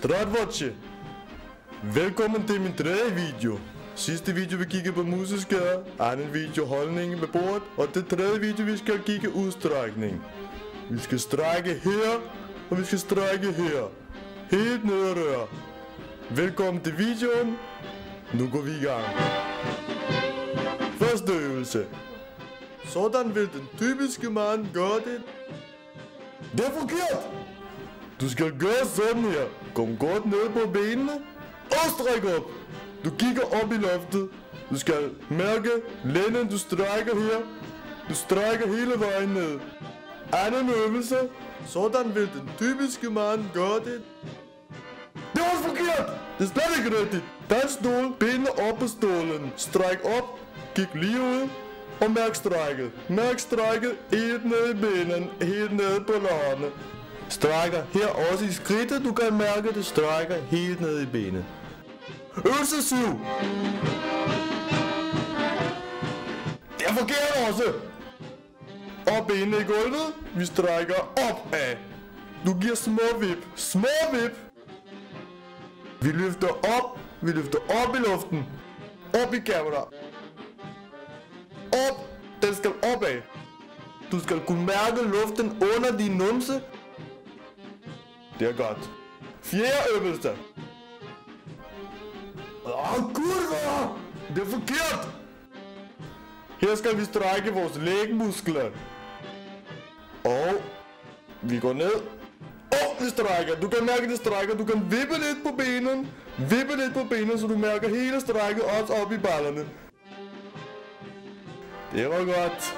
Zdravotje! Velkommen til min tredje video. Sidste video vi kiggede på museskade, anden video holdningen ved bordet, og det tredje video vi skal kigge udstrækning. Vi skal strække her, og vi skal strække her. Helt ned og rør. Velkommen til videoen. Nu går vi i gang. Første øvelse. Sådan vil den typiske mand gøre det. Det er forkert! Du skal gøre sådan her. Kom godt ned på benene og stræk op. Du kigger op i loftet. Du skal mærke lænden du strækker her. Du strækker hele vejen ned. Anden øvelse. Sådan vil den typiske mand gøre det. Det var forkert! Det er slet ikke rigtigt. Tag stol, benene op på stolen. Stræk op, kig lige ud og mærk strækket. Mærk strækket helt ned i benen, helt ned på lårene. Strækker her også i skridtet, du kan mærke det strækker helt ned i benet. Øvelse 7. Det er forkert også. Og benene i gulvet, vi strækker op af. Du giver små vip, små vip. Vi løfter op i luften. Op i kamera. Op, den skal opad. Du skal kunne mærke luften under din numse. Det er godt. Fjerde øvelse. Kurva! Det er forkert! Her skal vi strække vores lægmuskler. Og vi går ned. Og vi strækker. Du kan mærke det strækker. Du kan vippe lidt på benene. Vippe lidt på benene, så du mærker hele strækket også op i ballerne. Det var godt.